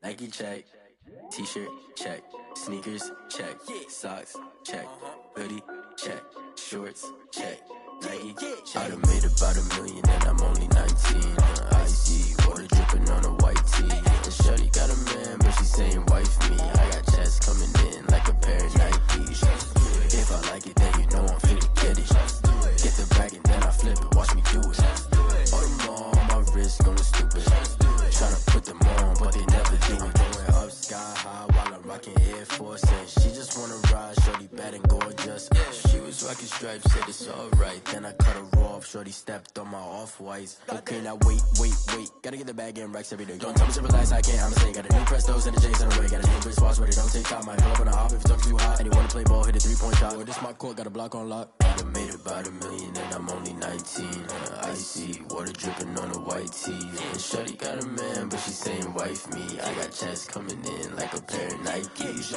Nike check, t-shirt check, sneakers check, socks check, hoodie check, shorts check, Nike check. I done made about $1 million and I'm only 19. Icy water dripping on a white tee. And shorty got a man, but she saying wife me. I got checks coming in like a pair of Nikes. If I like it, then you know I'm finna get it. Get the bag and then I flip it, watch me do it. All them on my wrist going stupid. Tryna put them on, but they never do it. Going up sky high while I'm rocking Air Force. And she just wanna ride, shorty bad and gorgeous. She was rocking stripes, said it's alright. Then I cut her off, shorty stepped on my off-whites. Okay, now wait. Gotta get the bag and racks every day. Don't tell me to relax, I can't, I'ma say. Got a new Prestos and a J's on the way. Got a new British watch, but it don't take time. Might pull up on a hop if it's up too hot. And you wanna play ball, hit a 3-point shot. Or this my court, got a block on lock. I done made about $1 million and I'm only 19. Icy water dripping on a white tee. And shorty got a man, but she saying wife me. I got checks coming in like a pair of Nikes.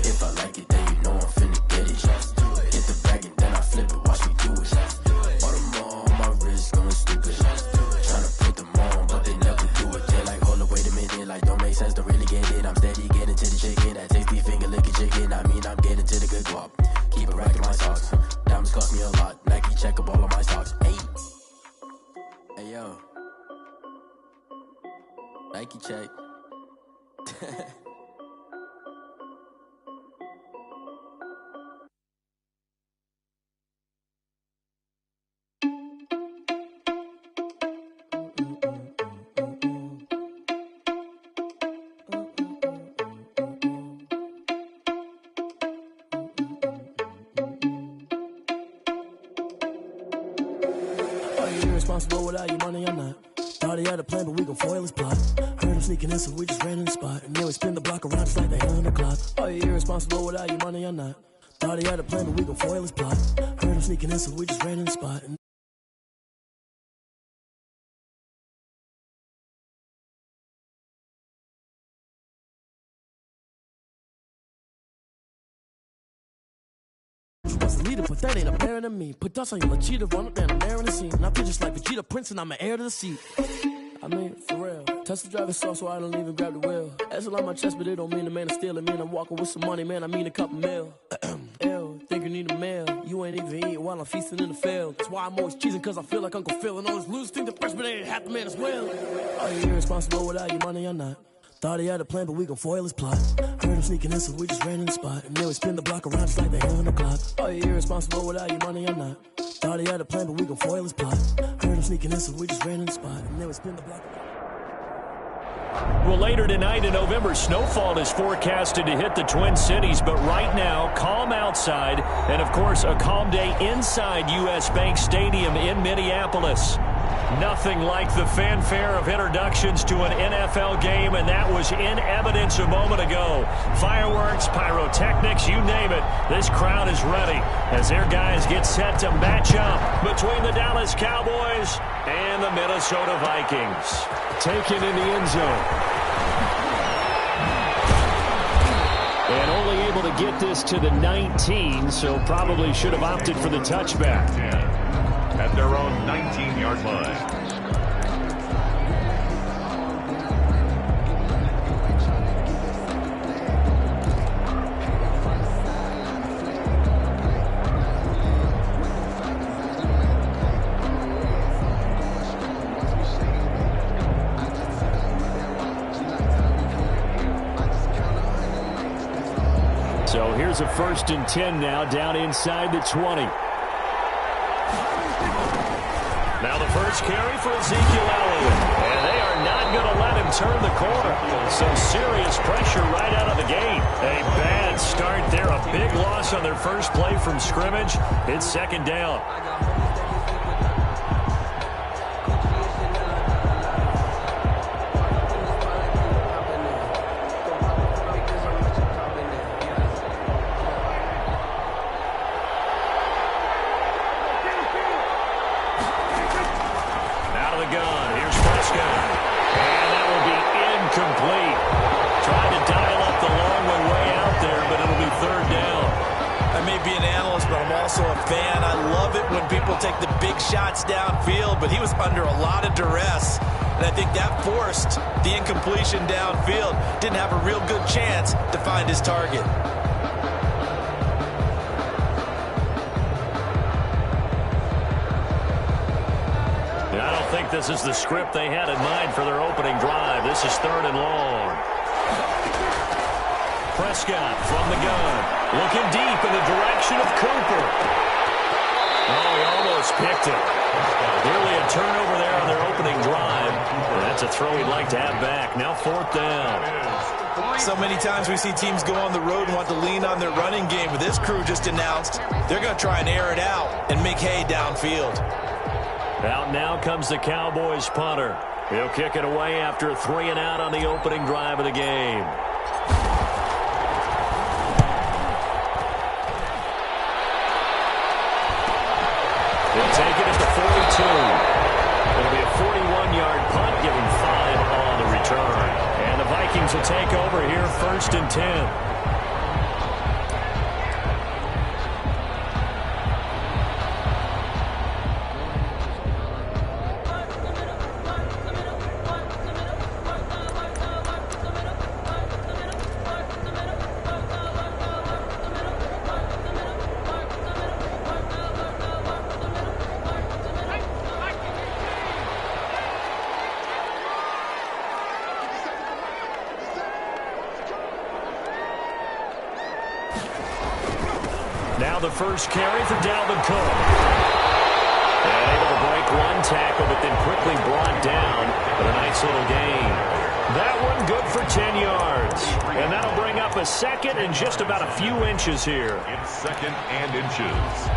If I like it, then you know I'm finna get it. Get the bag and then I flip it, watch me do it. All them on my wrist going stupid. Tryna put them on, but they never do it. They like, hold up, wait a minute, like don't make sense, don't really get it. I'm steady getting to the chicken, that tasty finger licking chicken. I mean, I'm getting to the good guap. Keep a rack in my socks. Diamonds cost me a lot. Nike check up all of my stocks. Hey yo. Nike check. Irresponsible without your money, I'm not. Thought he had a plan, but we gon' foil his plot. Heard him sneaking in, so we just ran in the spot. And then we spin the block around just like the hand on the clock. Are you irresponsible without your money, I'm not. Thought he had a plan, but we gon' foil his plot. Heard him sneaking in, so we just ran in the spot. And leader, but that ain't apparent to me. Put dust on your Cheetah, run up down the air in the scene. And I feel just like Vegeta Prince, and I'm an heir to the seat. I mean, for real. Touch the driver's soft, so I don't even grab the wheel. That's on my chest, but it don't mean the man is stealing. Man, I'm walking with some money, man. I mean a couple mil. Ew, think you need a meal. You ain't even eating while I'm feasting in the field. That's why I'm always cheesing, cause I feel like Uncle Phil. And all those losers think the freshman ain't half the man as well. Are you irresponsible without your money? I'm not. Thought he had a plan, but we gon' foil his plot. Heard him sneaking in, so we just ran in the spot. And then we spin the block around just like the hand on the clock. Are you irresponsible without your money? I'm not. Thought he had a plan, but we gon' foil his plot. Heard him sneaking in, so we just ran in the spot. And then we spin the block around. Well, later tonight in November, snowfall is forecasted to hit the Twin Cities, but right now, calm outside, and of course, a calm day inside U.S. Bank Stadium in Minneapolis. Nothing like the fanfare of introductions to an NFL game, and that was in evidence a moment ago. Fireworks, pyrotechnics, you name it. This crowd is ready as their guys get set to match up between the Dallas Cowboys and the Minnesota Vikings. Taken in the end zone. And only able to get this to the 19, so probably should have opted for the touchback. At their own 19-yard line. So here's a 1st and 10 now, down inside the 20. Now the first carry for Ezekiel Elliott, and they are not going to let him turn the corner. Some serious pressure right out of the gate. A bad start there, a big loss on their first play from scrimmage. It's 2nd down. Take the big shots downfield, but he was under a lot of duress. and I think that forced the incompletion downfield. Didn't have a real good chance to find his target. I don't think this is the script they had in mind for their opening drive. This is 3rd and long. Prescott from the gun, looking deep in the direction of Cooper. Oh, he almost picked it. Nearly a turnover there on their opening drive. And that's a throw he'd like to have back. Now 4th down. So many times we see teams go on the road and want to lean on their running game, but this crew just announced they're going to try and air it out and make hay downfield. Out now comes the Cowboys punter. He'll kick it away after a 3-and-out on the opening drive of the game. They'll take it at the 42. It'll be a 41-yard punt, giving 5 on the return. And the Vikings will take over here, 1st and 10. Now the first carry for Dalvin Cook. And able to break one tackle, but then quickly brought down. But a nice little gain. That one good for 10 yards. And that'll bring up a 2nd and just about a few inches here. It's 2nd and inches.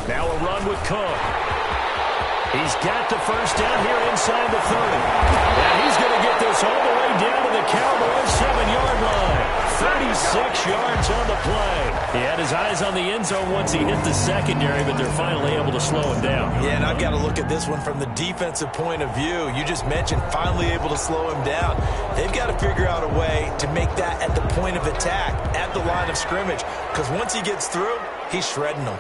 Now a run with Cook. He's got the first down here inside the 30. And he's going to get this all the way down to the Cowboys' 7-yard line. 36 yards on the play. He had his eyes on the end zone once he hit the secondary, but they're finally able to slow him down. Yeah, and I've got to look at this one from the defensive point of view. You just mentioned finally able to slow him down. They've got to figure out a way to make that at the point of attack, at the line of scrimmage, because once he gets through, he's shredding them.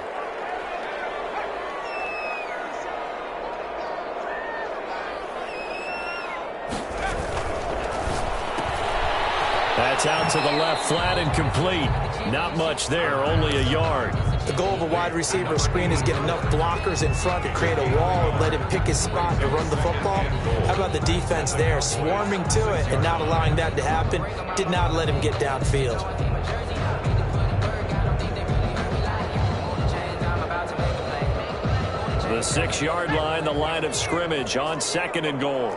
That's out to the left, flat and complete. Not much there, only a yard. The goal of a wide receiver screen is get enough blockers in front to create a wall and let him pick his spot to run the football. How about the defense there, swarming to it and not allowing that to happen? Did not let him get downfield. The 6-yard line, the line of scrimmage on 2nd and goal.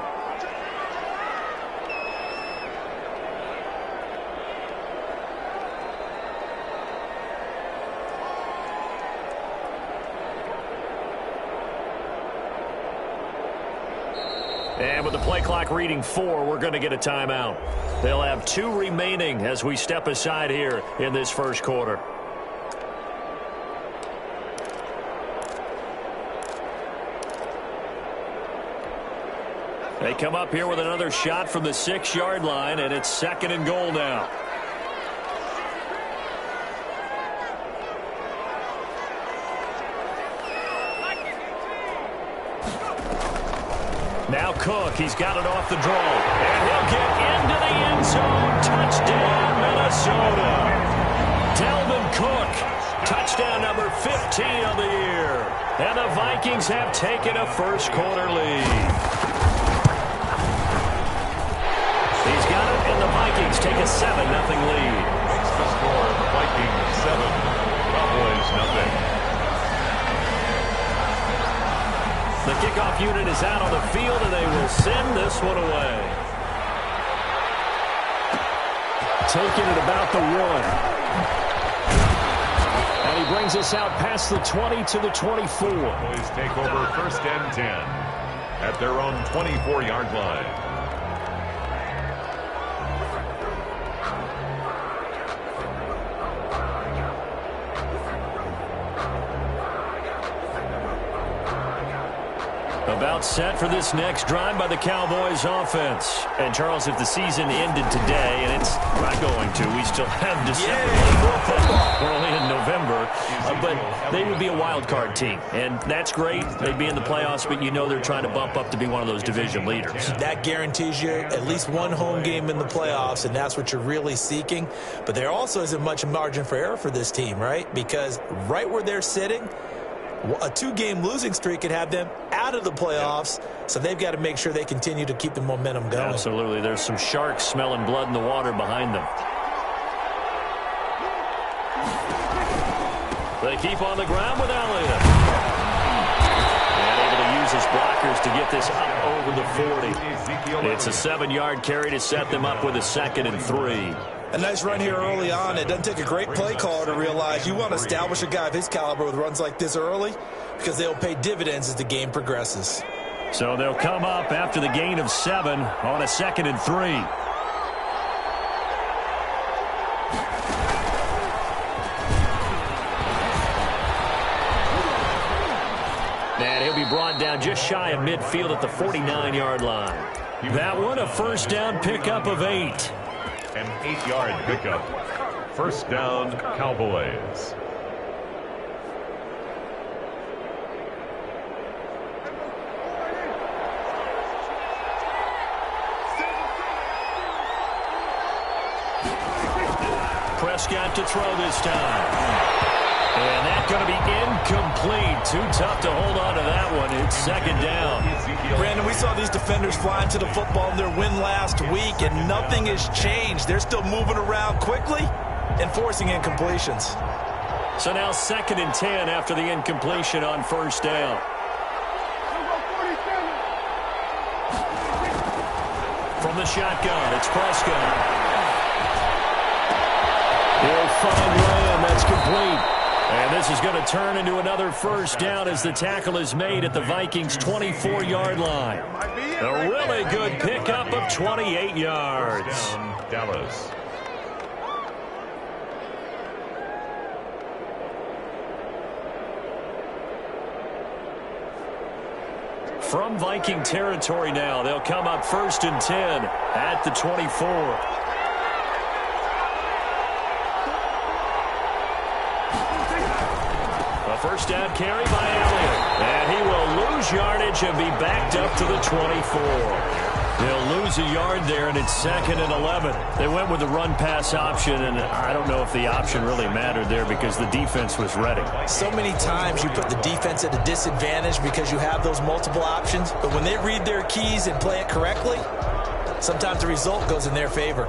And with the play clock reading 4, we're going to get a timeout. They'll have 2 remaining as we step aside here in this first quarter. They come up here with another shot from the 6-yard line, and it's 2nd and goal now. Now Cook, he's got it off the draw. And he'll get into the end zone. Touchdown, Minnesota. Dalvin Cook, touchdown number 15 of the year. And the Vikings have taken a first quarter lead. He's got it, and the Vikings take a 7-0 lead. Makes the score, the Vikings 7, Cowboys 0. The kickoff unit is out on the field, and they will send this one away. Taking it about the 1. And he brings us out past the 20 to the 24. Cowboys take over 1st and 10 at their own 24-yard line. About set for this next drive by the Cowboys offense. And, Charles, if the season ended today, and it's not going to, we still have December. We're only in November. But they would be a wild card team. And that's great. They'd be in the playoffs, but you know they're trying to bump up to be one of those division leaders. That guarantees you at least one home game in the playoffs, and that's what you're really seeking. But there also isn't much margin for error for this team, right? Because right where they're sitting, a 2-game losing streak could have them out of the playoffs, so they've got to make sure they continue to keep the momentum going. Absolutely. There's some sharks smelling blood in the water behind them. They keep on the ground with Elliott. And able to use his blockers to get this up over the 40. It's a 7-yard carry to set them up with a 2nd and 3. A nice run here early on. It doesn't take a great play caller to realize you want to establish a guy of his caliber with runs like this early because they'll pay dividends as the game progresses. So they'll come up after the gain of 7 on a 2nd and 3. And he'll be brought down just shy of midfield at the 49-yard line. That one a first down pickup of 8. An 8-yard pickup. First down, Cowboys. Prescott to throw this time. And that's going to be incomplete. Too tough to hold on to that one. It's 2nd down. Brandon, we saw these defenders flying to the football in their win last week, and nothing has changed. They're still moving around quickly and forcing incompletions. So now 2nd and 10 after the incompletion on first down. From the shotgun, it's Prescott. He'll find Lamb. That's complete. And this is going to turn into another first down as the tackle is made at the Vikings' 24-yard line. A really good pickup of 28 yards. Dallas. From Viking territory now, they'll come up 1st and 10 at the 24. First down carry by Elliott. And he will lose yardage and be backed up to the 24. They'll lose a yard there, and it's 2nd and 11. They went with the run-pass option, and I don't know if the option really mattered there because the defense was ready. So many times you put the defense at a disadvantage because you have those multiple options, but when they read their keys and play it correctly, sometimes the result goes in their favor.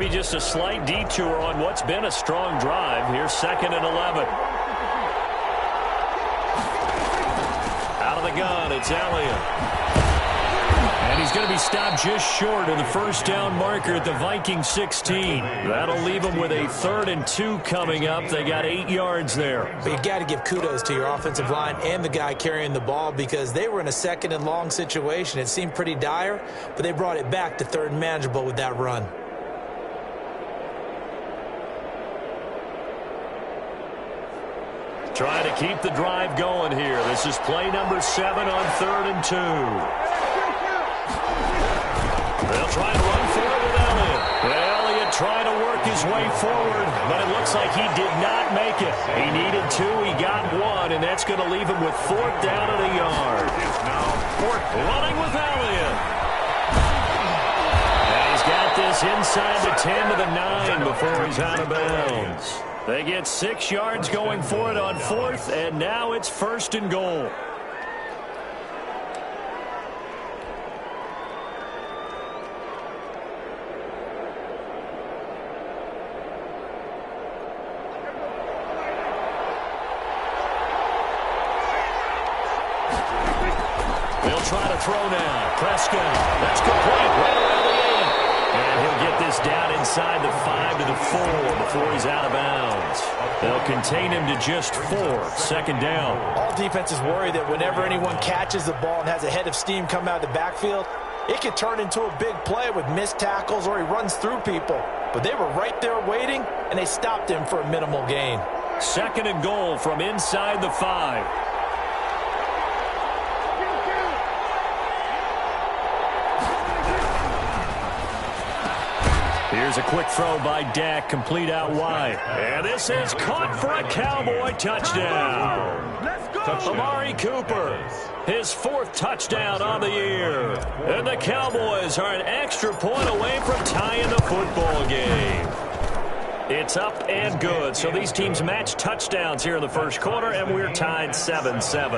maybe just a slight detour on what's been a strong drive. Here's 2nd and 11. Out of the gun, it's Elliott. And he's going to be stopped just short of the first down marker at the Viking 16. That'll leave them with a 3rd and 2 coming up. They got 8 yards there. But you got to give kudos to your offensive line and the guy carrying the ball because they were in a 2nd and long situation. It seemed pretty dire, but they brought it back to 3rd and manageable with that run. Trying to keep the drive going here. This is play number 7 on 3rd and 2. They'll try to run forward with Elliott. Elliott trying to work his way forward, but it looks like he did not make it. He needed 2, he got 1, and that's going to leave him with 4th down at a yard. It's now 4th. Running with Elliott. And he's got this inside the 10 to the 9 before he's out of bounds. They get 6 yards going for it on 4th, and now it's 1st and goal. Try to throw now. Prescott. That's complete. Right around the 8. And he'll get this down inside the 5 to the 4 before he's out of bounds. They'll contain him to just 4. 2nd down. All defenses worry that whenever anyone catches the ball and has a head of steam come out of the backfield, it could turn into a big play with missed tackles or he runs through people. But they were right there waiting, and they stopped him for a minimal gain. 2nd and goal from inside the 5. Here's a quick throw by Dak, complete out wide. And this is caught for a Cowboy touchdown. Amari Cooper, his 4th touchdown on the year. And the Cowboys are an extra point away from tying the football game. It's up and good. So these teams match touchdowns here in the first quarter, and we're tied 7-7.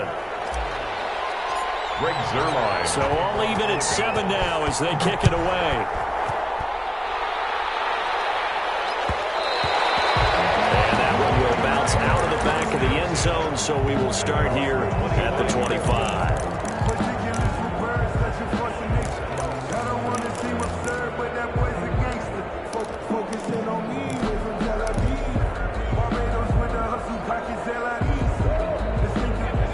Greg Zuerlein. So all even at 7 now as they kick it away. Out of the back of the end zone, so we will start here at the 25.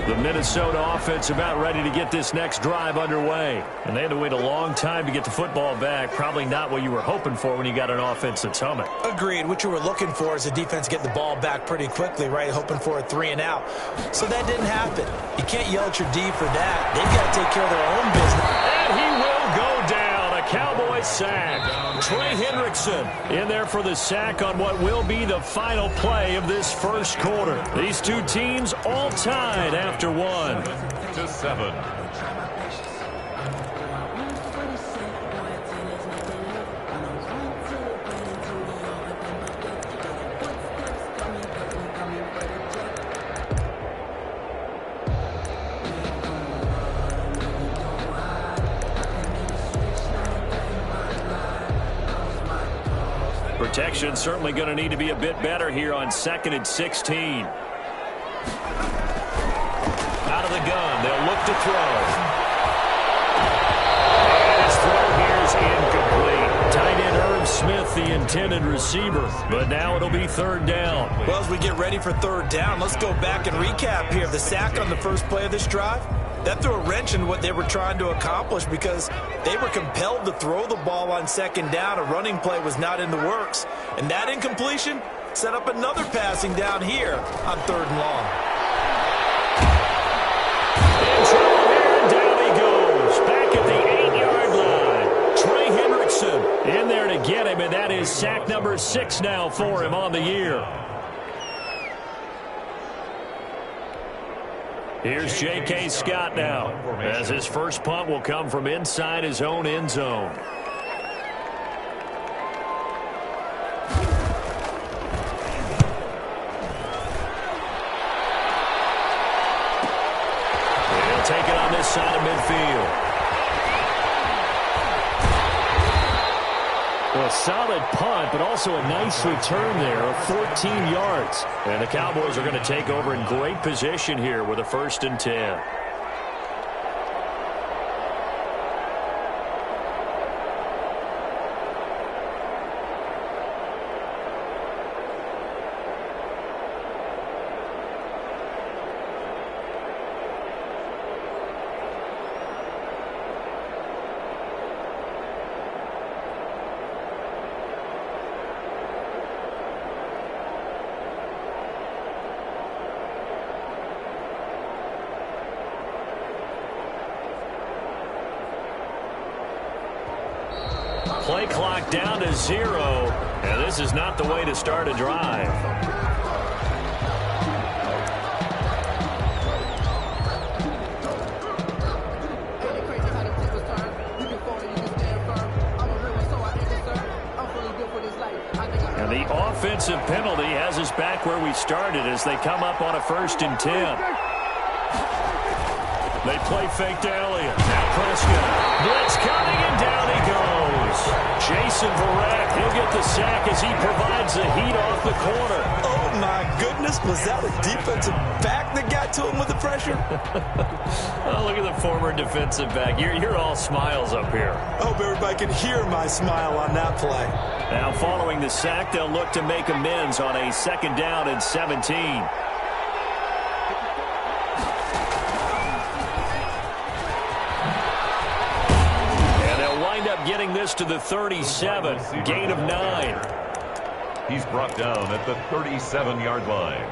The Minnesota offense about ready to get this next drive underway. And they had to wait a long time to get the football back. Probably not what you were hoping for when you got an offense that's humming. Agreed. What you were looking for is the defense get the ball back pretty quickly, right? Hoping for a 3 and out. So that didn't happen. You can't yell at your D for that. They've got to take care of their own business. And he will go down. A Cowboy sack. Trey Hendrickson in there for the sack on what will be the final play of this first quarter. These two teams all tied after 1. 7. Protection certainly going to need to be a bit better here on 2nd and 16. Out of the gun, they'll look to throw. And his throw here is incomplete. Tight end Irv Smith, the intended receiver. But now it'll be 3rd down. Well, as we get ready for 3rd down, let's go back and recap here. The sack on the first play of this drive, that threw a wrench in what they were trying to accomplish because they were compelled to throw the ball on 2nd down. A running play was not in the works. And that incompletion set up another passing down here on 3rd and long. In trouble here, down he goes. Back at the 8-yard line. Trey Hendrickson in there to get him, and that is sack number 6 now for him on the year. Here's J.K. Scott now, as his first punt will come from inside his own end zone. He'll take it on this side of midfield. Well, a solid punt, but also a nice return there of 14 yards. And the Cowboys are going to take over in great position here with a 1st and 10. Play clock down to 0, and this is not the way to start a drive. And the offensive penalty has us back where we started as they come up on a 1st and 10. They play fake to Elliott. Now Prescott. Blitz coming, and down he goes. Jason Verrett, he'll get the sack as he provides the heat off the corner. Oh, my goodness. Was that a defensive back that got to him with the pressure? Oh, look at the former defensive back. You're all smiles up here. I hope everybody can hear my smile on that play. Now, following the sack, they'll look to make amends on a 2nd down and 17. Getting this to the 37, gain of 9. He's brought down at the 37-yard line.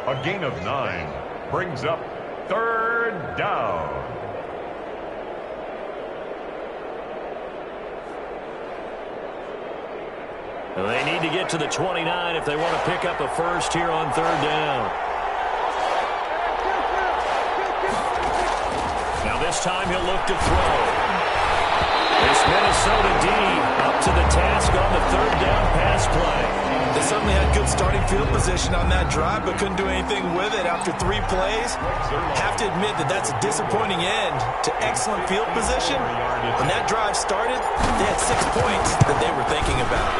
A gain of 9 brings up 3rd down. They need to get to the 29 if they want to pick up a 1st here on 3rd down. Now this time he'll look to throw. This Minnesota D up to the task on the 3rd down pass play. They certainly had good starting field position on that drive, but couldn't do anything with it after 3 plays. Have to admit that that's a disappointing end to excellent field position. When that drive started, they had 6 points that they were thinking about.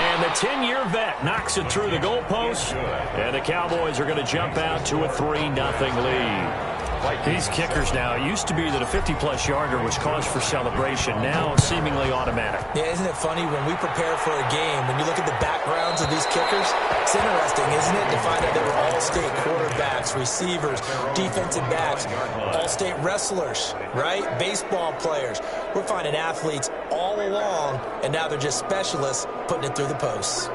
And the 10-year vet knocks it through the goalpost, and the Cowboys are going to jump out to a 3-0 lead. These kickers now, it used to be that a 50-plus yarder was cause for celebration. Now, seemingly automatic. Yeah, isn't it funny when we prepare for a game, when you look at the backgrounds of these kickers, it's interesting, isn't it, to find out they were all-state quarterbacks, receivers, defensive backs, all-state wrestlers, right? Baseball players. We're finding athletes all along, and now they're just specialists putting it through the posts.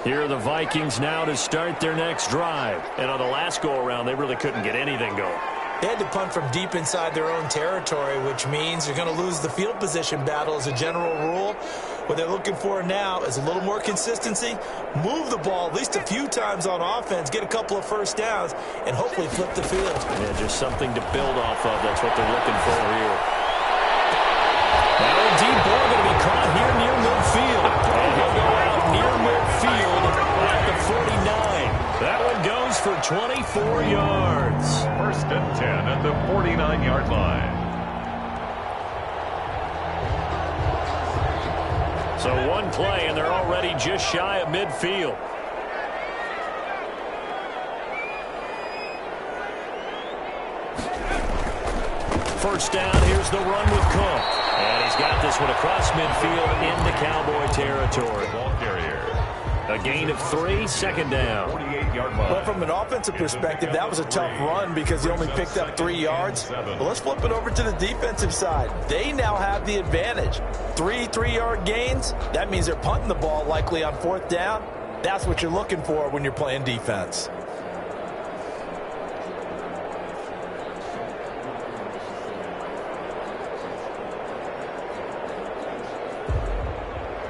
Here are the Vikings now to start their next drive. And on the last go-around, they really couldn't get anything going. They had to punt from deep inside their own territory, which means they're going to lose the field position battle as a general rule. What they're looking for now is a little more consistency, move the ball at least a few times on offense, get a couple of 1st downs, and hopefully flip the field. Yeah, just something to build off of. That's what they're looking for here. Now a deep ball going to be caught here near midfield. And he'll go out near midfield at the 49. That one goes for 24 yards. 1st and 10 at the 49-yard line. So one play, and they're already just shy of midfield. First down, here's the run with Cook. And he's got this one across midfield into Cowboy territory. Ball carrier. A gain of 3, 2nd down. 48-yard line. Well, from an offensive perspective, that was a tough run because he only picked up 3 yards. But let's flip it over to the defensive side. They now have the advantage. 3-3-yard gains. That means they're punting the ball likely on 4th down. That's what you're looking for when you're playing defense.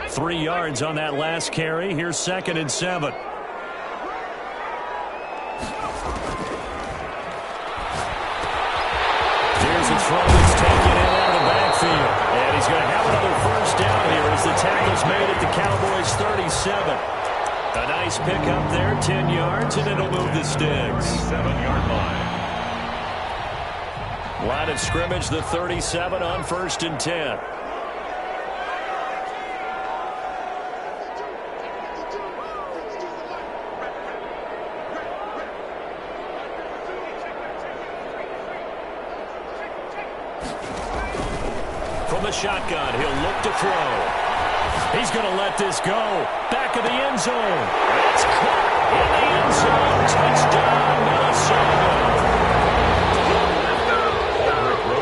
Three yards on that last carry. Here's 2nd and 7. Here's a throw that's taken in out of the backfield. And he's going to have another 1st down here as the tackle's made at the Cowboys' 37. A nice pickup there, 10 yards, and it'll move the sticks. 7-yard line. Line of scrimmage, the 37 on 1st and 10. From the shotgun, he'll look to throw. He's going to let this go. Back of the end zone. It's caught in the end zone. Touchdown, Minnesota.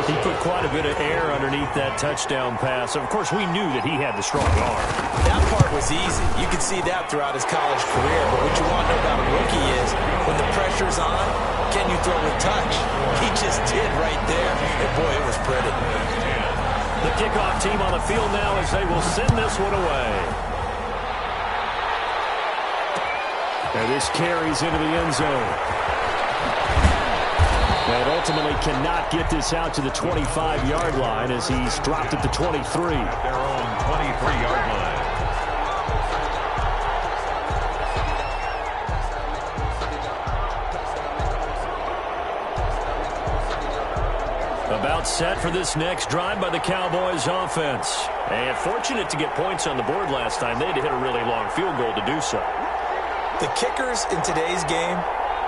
He put quite a bit of air underneath that touchdown pass. Of course, we knew that he had the strong arm. That part was easy. You could see that throughout his college career. But what you want to know about a rookie is when the pressure's on, can you throw with touch? He just did right there. And, boy, it was pretty. The kickoff team on the field now as they will send this one away. And this carries into the end zone. And ultimately cannot get this out to the 25-yard line as he's dropped at the 23. At their own 23-yard line. About set for this next drive by the Cowboys offense. And fortunate to get points on the board last time. They had to hit a really long field goal to do so. The kickers in today's game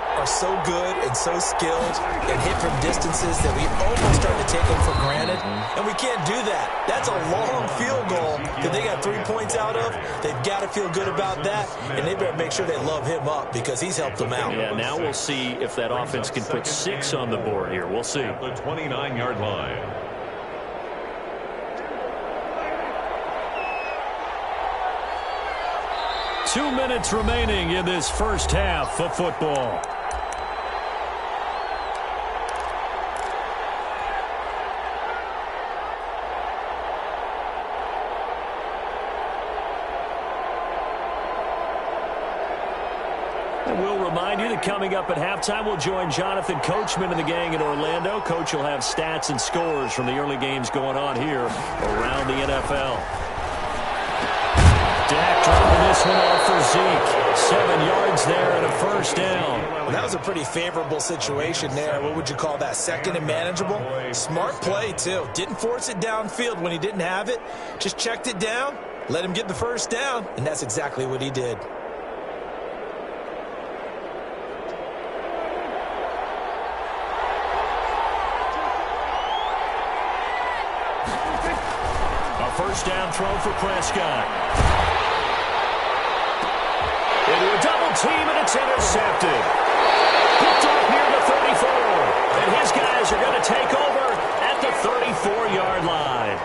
are so good and so skilled and hit from distances that we almost start to take them for granted. And we can't do that. That's a long field goal that they got 3 points out of. They've got to feel good about that, and they better make sure they love him up because he's helped them out. Yeah, now we'll see if that offense can put 6 on the board here. We'll see. At the 29-yard line. Two minutes remaining in this first half of football. And we'll remind you that coming up at halftime, we'll join Jonathan Coachman and the gang in Orlando. Coach will have stats and scores from the early games going on here around the NFL. Dak dropping this one off for Zeke. 7 yards there and a first down. Well, that was a pretty favorable situation there. What would you call that? Second and manageable? Smart play, too. Didn't force it downfield when he didn't have it. Just checked it down, let him get the first down, and that's exactly what he did. A first down throw for Prescott. Into a double team, and it's intercepted. Picked off near the 34. And his guys are going to take over at the 34-yard line.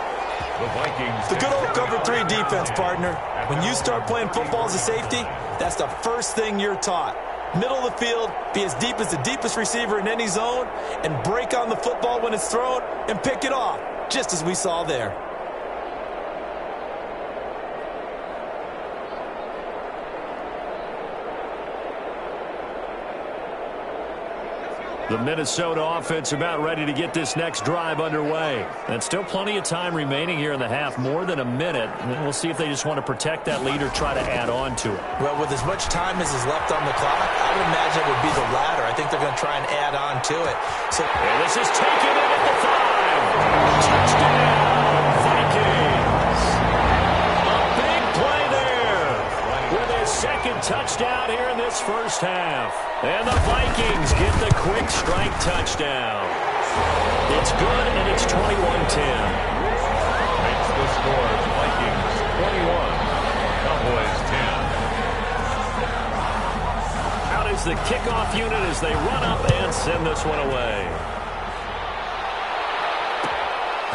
The Vikings. The good old cover 3 defense, partner. When you start playing football as a safety, that's the first thing you're taught. Middle of the field, be as deep as the deepest receiver in any zone, and break on the football when it's thrown and pick it off, just as we saw there. The Minnesota offense about ready to get this next drive underway. And still plenty of time remaining here in the half, more than a minute. And we'll see if they just want to protect that lead or try to add on to it. Well, with as much time as is left on the clock, I would imagine it would be the latter. I think they're going to try and add on to it. So, and this is taken in at the 5. Touchdown, Vikings. A big play there with his second touchdown here in this first half. And the Vikings get the quick strike touchdown. It's good, and it's 21-10. Makes the score Vikings 21, Cowboys 10. Out is the kickoff unit as they run up and send this one away.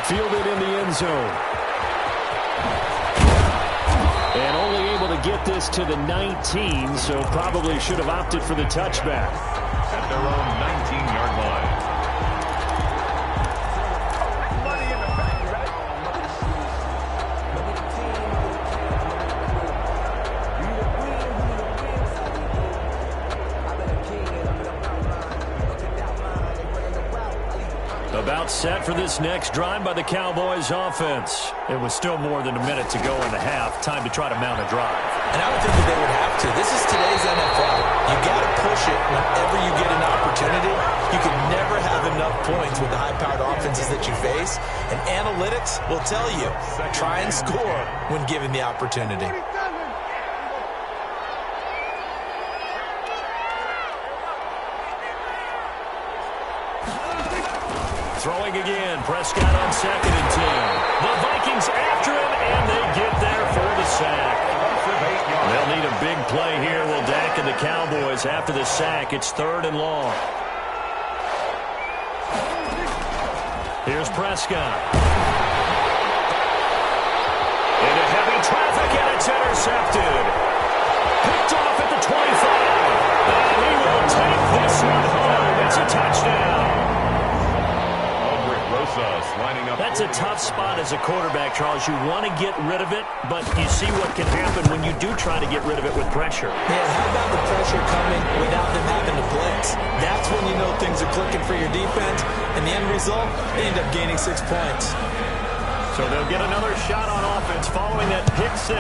Fielded in the end zone. And only able to get this to the 19, so probably should have opted for the touchback. At their own 19-yard line. About About set for this next drive by the Cowboys offense. It was still more than a minute to go in the half. Time to try to mount a drive. And I would think that they would have to. This is today's NFL. You got to push it whenever you get an opportunity. You can never have enough points with the high-powered offenses that you face. And analytics will tell you, try and score when given the opportunity. Throwing again, Prescott on 2nd and 10. The Vikings after him, and they get there for the sack. They'll need a big play here. Will Dak and the Cowboys after the sack. It's 3rd and long. Here's Prescott. Into heavy traffic, and it's intercepted. Picked off at the 25. And he will take this one home. It's a touchdown. That's a tough spot as a quarterback, Charles. You want to get rid of it, but you see what can happen when you do try to get rid of it with pressure. Yeah, how about the pressure coming without them having to blitz? That's when you know things are clicking for your defense, and the end result, they end up gaining 6 points. So they'll get another shot on offense following that pick 6,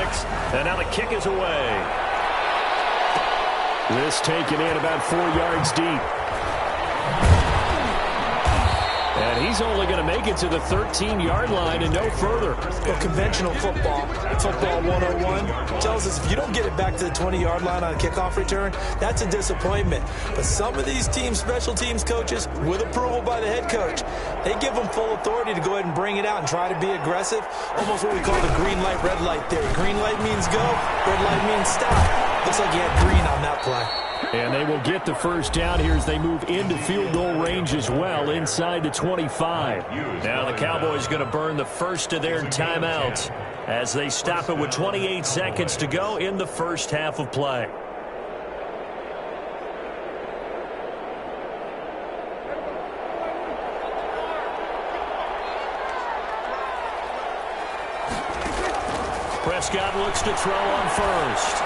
and now the kick is away. This taken in about 4 yards deep. And he's only going to make it to the 13-yard line and no further. Well, conventional football 101, tells us if you don't get it back to the 20-yard line on a kickoff return, that's a disappointment. But some of these teams, special teams coaches, with approval by the head coach, they give them full authority to go ahead and bring it out and try to be aggressive. Almost what we call the green light, red light theory. Green light means go, red light means stop. Looks like he had green on that play. And they will get the first down here as they move into field goal range as well, inside the 25. Now the Cowboys going to burn the first of their timeouts as they stop it with 28 seconds to go in the first half of play. Prescott looks to throw on first.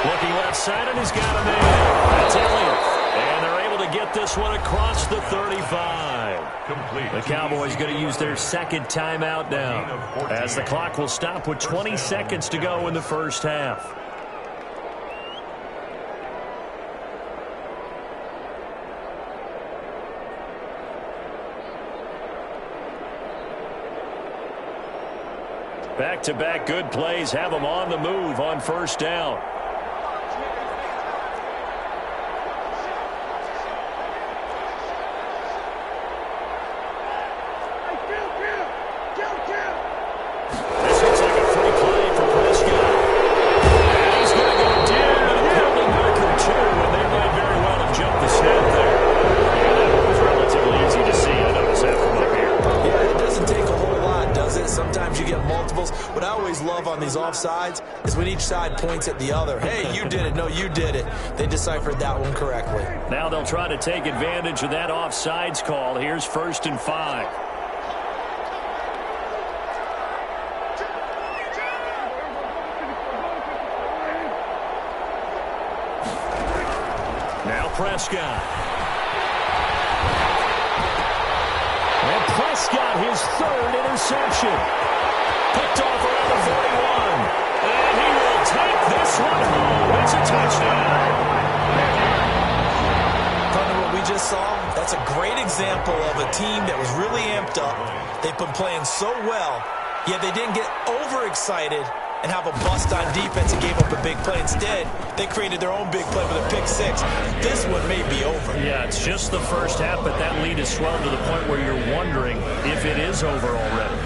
Looking left side, and he's got him in. That's Elliott. And they're able to get this one across the 35. Complete. The Cowboys going to use their second timeout now, as the clock will stop with 20 seconds to go in the first half. Back-to-back good plays have them on the move on first down. On these offsides is when each side points at the other. Hey, you did it. No, you did it. They deciphered that one correctly. Now they'll try to take advantage of that offsides call. Here's 1st and 5. Now Prescott. And Prescott, his 3rd interception. Picked off around the 41. And he will take this one home. It's a touchdown. Partner, what we just saw, that's a great example of a team that was really amped up. They've been playing so well, yet they didn't get overexcited and have a bust on defense and gave up a big play. Instead, they created their own big play with a pick 6. This one may be over. Yeah, it's just the first half, but that lead has swelled to the point where you're wondering if it is over already.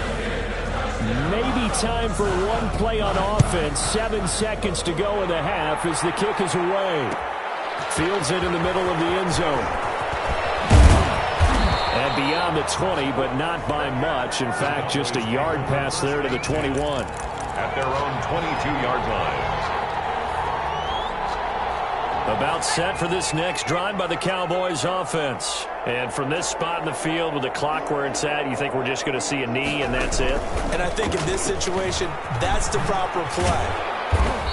Maybe time for one play on offense. 7 seconds to go in the half as the kick is away. Fields it in the middle of the end zone. And beyond the 20, but not by much. In fact, just a yard pass there to the 21. At their own 22-yard line. About set for this next drive by the Cowboys offense. And from this spot in the field with the clock where it's at, you think we're just going to see a knee and that's it? And I think in this situation, that's the proper play.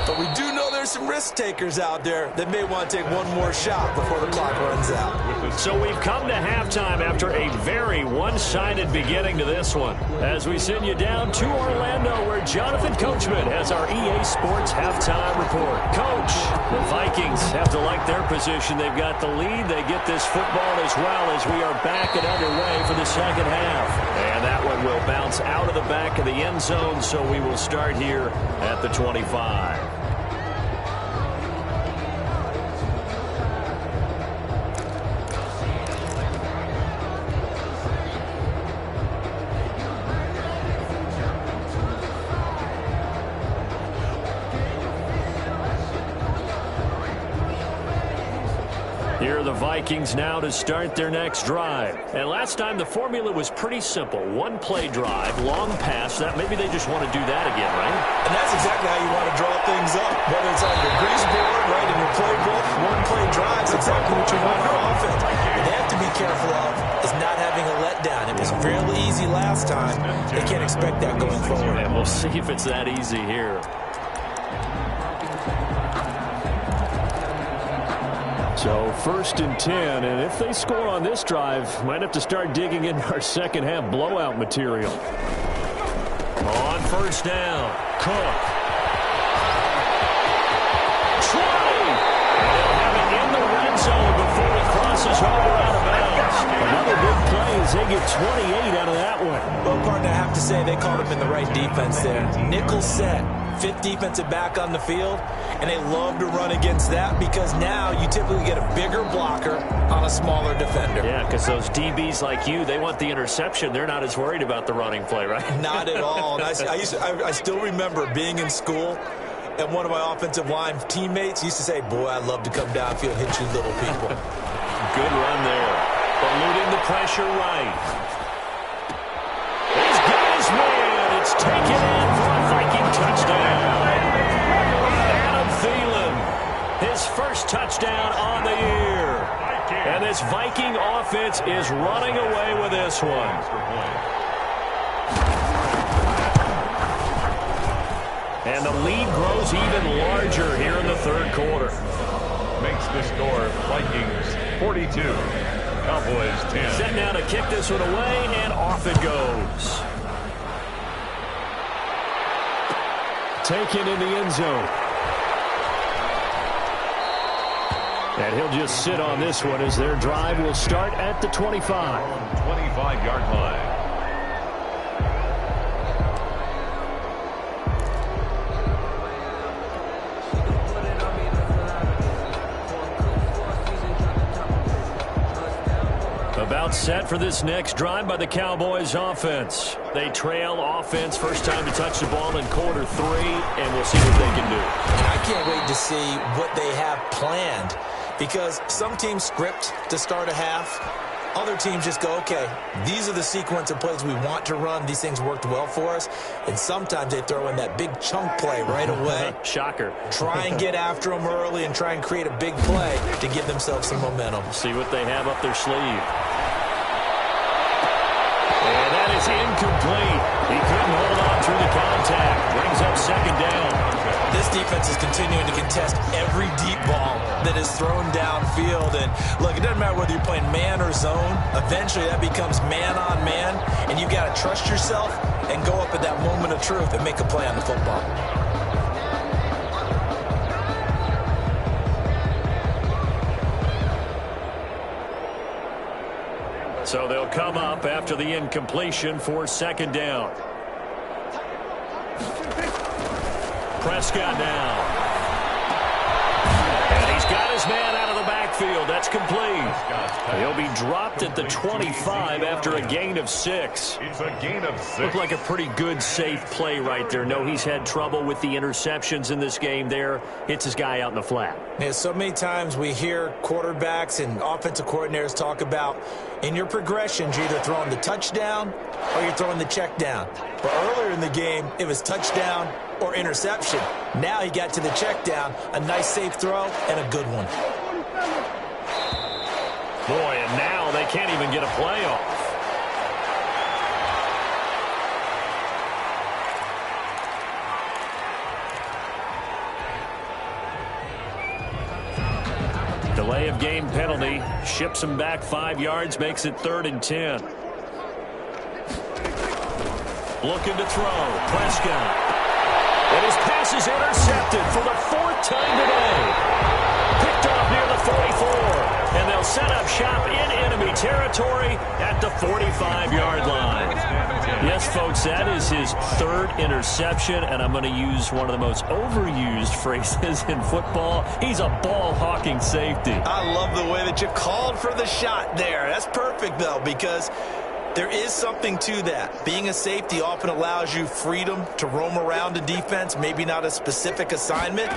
But we do know there's some risk takers out there that may want to take one more shot before the clock runs out. So we've come to halftime after a very one-sided beginning to this one. As we send you down to Orlando, where Jonathan Coachman has our EA Sports halftime report. Coach, the Vikings have to like their position. They've got the lead. They get this football as well as we are back and underway for the second half. And that one will bounce out of the back of the end zone, so we will start here at the 25. Here are the Vikings now to start their next drive. And last time the formula was pretty simple. One play drive, long pass. That maybe they just want to do that again, right? And that's exactly how you want to draw things up. Whether it's on your grease board, right, in your playbook, one play drive is exactly what you want on offense. What they have to be careful of is not having a letdown. It was fairly easy last time. They can't expect that going forward. And we'll see if it's that easy here. So 1st and 10, and if they score on this drive, might have to start digging into our second half blowout material. On 1st down, Cook. Try! And they'll have it in the red zone before he crosses over out of bounds. Another big play as they get 28 out of that one. Well, partner, I have to say they caught him in the right defense there. Nickel set. 5th defensive back on the field, and they love to run against that because now you typically get a bigger blocker on a smaller defender. Yeah, because those DBs like you, they want the interception. They're not as worried about the running play, right? Not at all. And I still remember being in school, and one of my offensive line teammates used to say, boy, I'd love to come downfield and hit you little people. Good run there. Eluding the pressure right. He's got his man. It's taken in for a Viking touchdown. Adam Thielen, his first touchdown on the year. And this Viking offense is running away with this one. And the lead grows even larger here in the 3rd quarter. Makes the score Vikings 42, Cowboys 10. Set now to kick this one away, and off it goes. Taken in the end zone. And he'll just sit on this one as their drive will start at the 25. 25-yard line. About set for this next drive by the Cowboys offense. They trail offense, first time to touch the ball in quarter 3, and we'll see what they can do. And I can't wait to see what they have planned because some teams script to start a half. Other teams just go, okay, these are the sequence of plays we want to run. These things worked well for us. And sometimes they throw in that big chunk play right away. Shocker. Try and get after them early and try and create a big play to give themselves some momentum. See what they have up their sleeve. And that is incomplete. He couldn't hold on through the contact. Brings up 2nd down. This defense is continuing to contest every deep ball that is thrown downfield. And look, it doesn't matter whether you're playing man or zone. Eventually that becomes man on man. And you've got to trust yourself and go up at that moment of truth and make a play on the football. So they'll come up after the incompletion for 2nd down. Prescott now. And he's got his man out of the backfield. That's complete. He'll be dropped at the 25 after a gain of 6. It's a gain of 6. Looked like a pretty good, safe play right there. No, he's had trouble with the interceptions in this game there. Hits his guy out in the flat. Yeah, so many times we hear quarterbacks and offensive coordinators talk about in your progressions, you're either throwing the touchdown or you're throwing the check down. But earlier in the game, it was touchdown or interception. Now he got to the check down, a nice safe throw, and a good one. Boy, and now they can't even get a play off. Delay of game penalty. Ships him back 5 yards. Makes it 3rd and 10. Looking to throw. Prescott. And his pass is intercepted for the 4th time today. Picked off near the 44. And they'll set up shop in enemy territory at the 45-yard line. Yes, folks, that is his 3rd interception, and I'm going to use one of the most overused phrases in football. He's a ball-hawking safety. I love the way that you called for the shot there. That's perfect, though, because there is something to that. Being a safety often allows you freedom to roam around a defense, maybe not a specific assignment.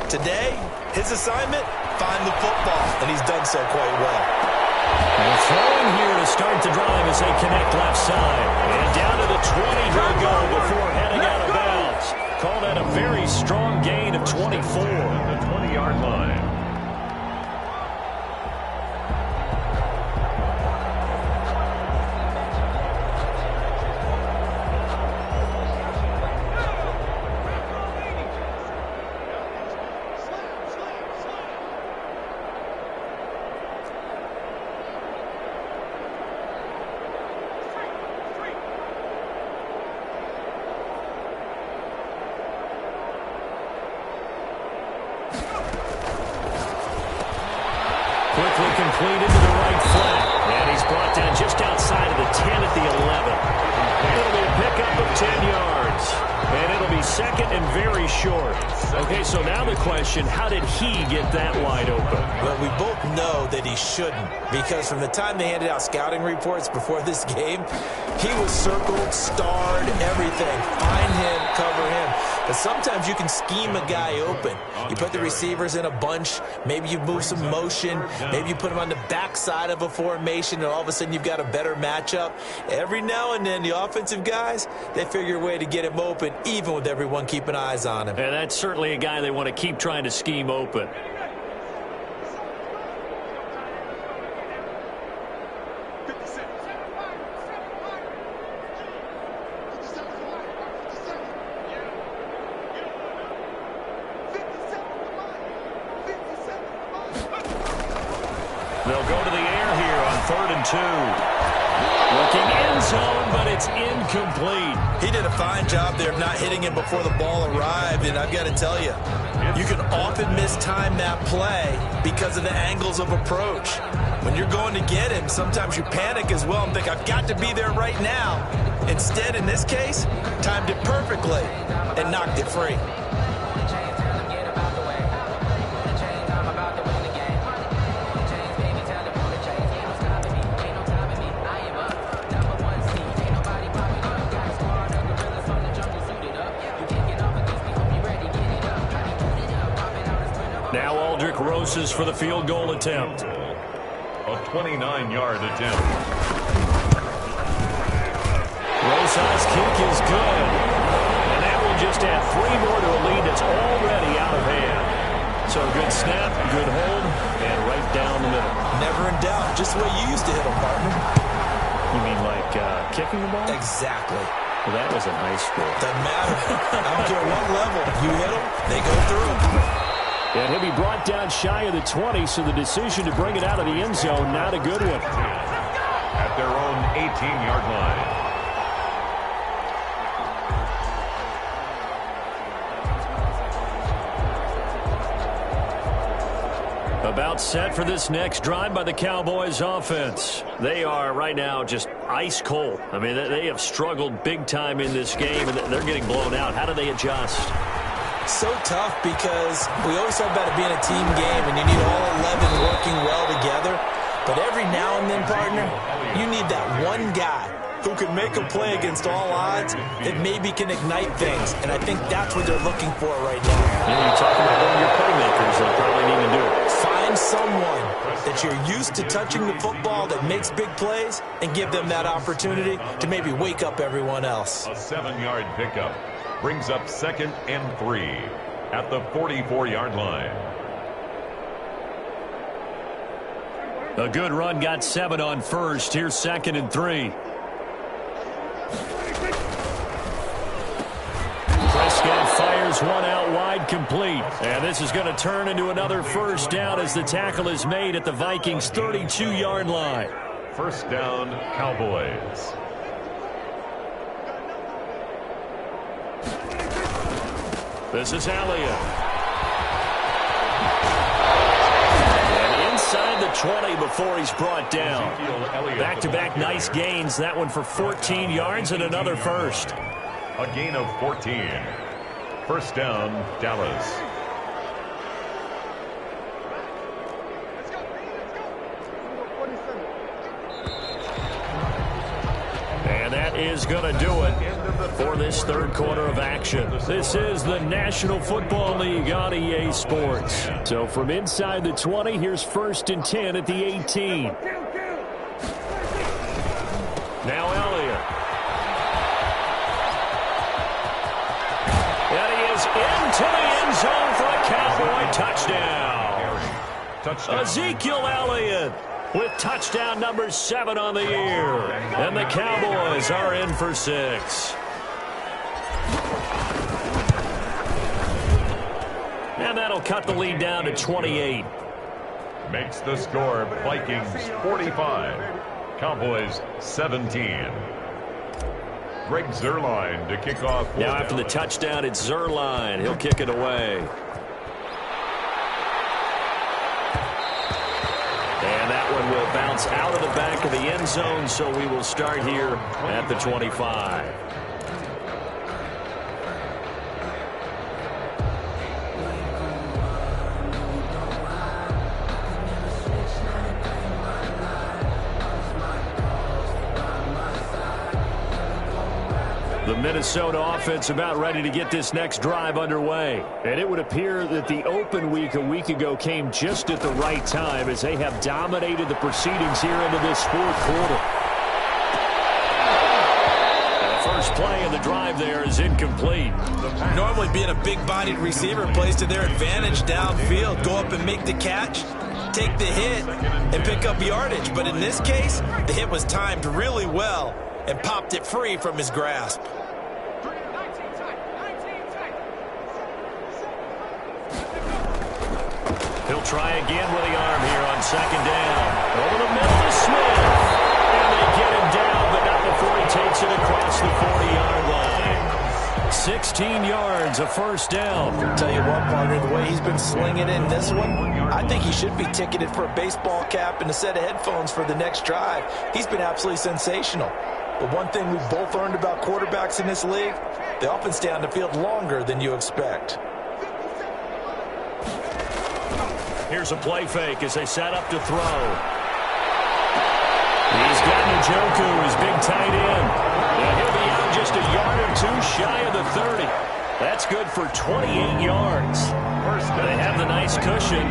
Today, his assignment, find the football, and he's done so quite well. And throwing here to start the drive as they connect left side. And down to the 20 he'll go before heading out of bounds. Called out a very strong gain of 24. The 20-yard line. Quickly completed to the right flat. And he's brought down just outside of the 10 at the 11. It'll be a pickup of 10 yards. And it'll be 2nd and very short. Okay, so now the question, how did he get that wide open? Well, we both know that he shouldn't, because from the time they handed out scouting reports before this game, he was circled, starred, everything. Find him, cover him. But sometimes you can scheme a guy open. You put the receivers in a bunch. Maybe you move some motion. Maybe you put him on the backside of a formation, and all of a sudden you've got a better matchup. Every now and then, the offensive guys, they figure a way to get him open, even with everyone keeping eyes on him. And that's certainly a guy they want to keep trying to scheme open. They'll go to the air here on 3rd and 2. Looking end zone, but it's incomplete. He did a fine job there of not hitting him before the ball arrived, and I've got to tell you, you can often mistime that play because of the angles of approach. When you're going to get him, sometimes you panic as well and think, I've got to be there right now. Instead, in this case, timed it perfectly and knocked it free. Now Aldrick Rosas for the field goal attempt. A 29-yard attempt. Rosas' kick is good. And that will just add 3 more to a lead that's already out of hand. So good snap, good hold, and right down the middle. Never in doubt. Just the way you used to hit them, partner. You mean like kicking the ball? Exactly. Well, that was in high school. Doesn't matter. I don't care what level. You hit them, they go through. And he'll be brought down shy of the 20, so the decision to bring it out of the end zone, not a good one. At their own 18-yard line. About set for this next drive by the Cowboys offense. They are right now just ice cold. I mean, they have struggled big time in this game, and they're getting blown out. How do they adjust? So tough, because we always talk about it being a team game, and you need all 11 working well together. But every now and then, partner, you need that one guy who can make a play against all odds that maybe can ignite things. And I think that's what they're looking for right now. Yeah, you talk about one of your playmakers that probably need to do it. Find someone that you're used to touching the football that makes big plays and give them that opportunity to maybe wake up everyone else. A 7-yard pickup brings up 2nd and 3 at the 44-yard line. A good run got 7 on first. Here's 2nd and 3. Prescott fires this one out wide, complete. And this is going to turn into another first down as the tackle is made at the Vikings' 32-yard line. First down, Cowboys. This is Elliott. And inside the 20 before he's brought down. Back-to-back nice gains. That one for 14 yards and another first. A gain of 14. First down, Dallas. And that is going to do it for this third quarter of action. This is the National Football League on EA Sports. So from inside the 20, here's 1st and 10 at the 18. Now Elliott. And he is into the end zone for a Cowboy touchdown. Ezekiel Elliott with touchdown number 7 on the year. And the Cowboys are in for 6. And that'll cut the lead down to 28. Makes the score Vikings 45, Cowboys 17. Greg Zuerlein to kick off. Now after the touchdown, it's Zuerlein. He'll kick it away. And that one will bounce out of the back of the end zone, so we will start here at the 25. The Minnesota offense about ready to get this next drive underway. And it would appear that the open week a week ago came just at the right time as they have dominated the proceedings here into this fourth quarter. And the first play of the drive there is incomplete. Normally being a big-bodied receiver plays to their advantage downfield. Go up and make the catch, take the hit, and pick up yardage. But in this case, the hit was timed really well and popped it free from his grasp. He'll try again with the arm here on 2nd down. Over the middle to Smith. And they get him down, but not before he takes it across the 40-yard line. 16 yards, a first down. Tell you what, partner, the way he's been slinging in this one, I think he should be ticketed for a baseball cap and a set of headphones for the next drive. He's been absolutely sensational. But one thing we've both learned about quarterbacks in this league, they often stay on the field longer than you expect. Here's a play fake as they set up to throw. He's got Njoku, his big tight end. Now he'll be out just a yard or two shy of the 30. That's good for 28 yards. They have the nice cushion.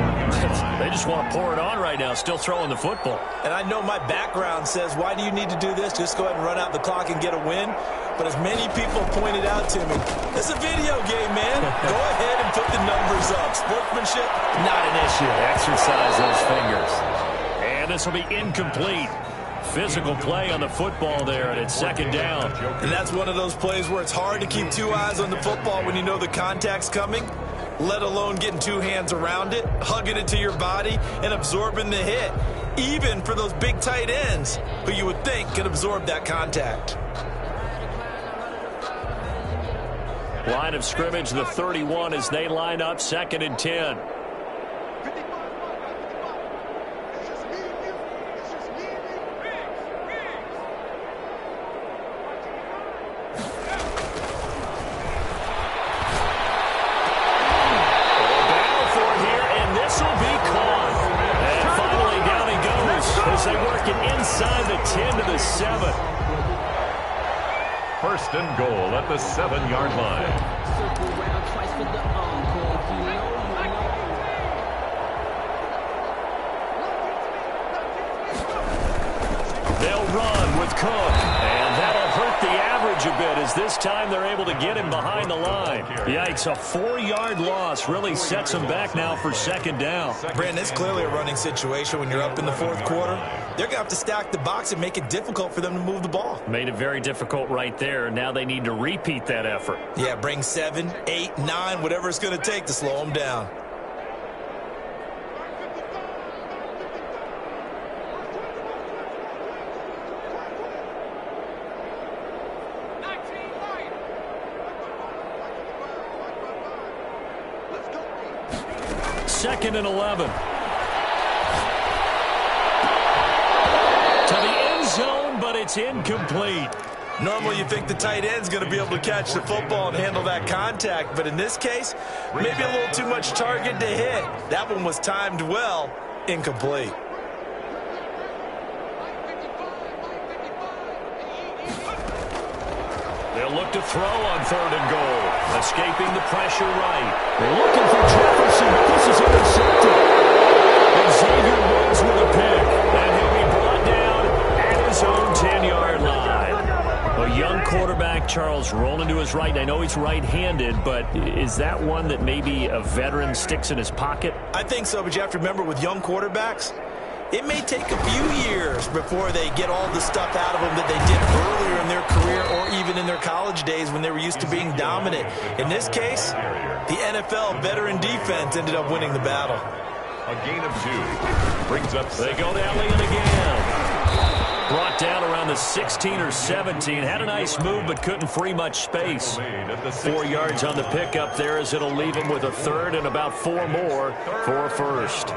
They just want to pour it on right now, still throwing the football. And I know my background says, why do you need to do this? Just go ahead and run out the clock and get a win. But as many people pointed out to me, it's a video game, man. Go ahead and put the numbers up. Sportsmanship, not an issue. Exercise those fingers. And this will be incomplete. Physical play on the football there, and it's 2nd down. And that's one of those plays where it's hard to keep 2 eyes on the football when you know the contact's coming, let alone getting 2 hands around it, hugging it to your body, and absorbing the hit, even for those big tight ends who you would think could absorb that contact. Line of scrimmage, the 31, as they line up 2nd and 10. They work it inside the 10 to the 7. First and goal at the 7-yard line. They'll run with Cook, and that'll hurt the average yardage a bit as this time they're able to get him behind the line. Yikes, a 4-yard loss really sets them back now for second down. Brandon, it's clearly a running situation when you're up in the fourth quarter. They're going to have to stack the box and make it difficult for them to move the ball. Made it very difficult right there. Now they need to repeat that effort. Yeah, bring 7, 8, 9, whatever it's going to take to slow them down. Second and 11. To the end zone, but it's incomplete. Normally you think the tight end's going to be able to catch the football and handle that contact, but in this case, maybe a little too much target to hit. That one was timed well, incomplete. They'll look to throw on third and goal. Escaping the pressure right. They're looking for Jefferson, but this is intercepted. And Xavier Woods with a pick. And he'll be brought down at his own 10-yard line. A young quarterback, Charles, rolling to his right. I know he's right-handed, but is that one that maybe a veteran sticks in his pocket? I think so, but you have to remember with young quarterbacks, it may take a few years before they get all the stuff out of them that they did earlier in their career or even in their college days when they were used to being dominant. In this case, the NFL veteran defense ended up winning the battle. A gain of 2 brings up. They go to Elliott again. Brought down around the 16 or 17. Had a nice move, but couldn't free much space. 4 yards on the pickup there as it'll leave him with a third and about 4 more for a first.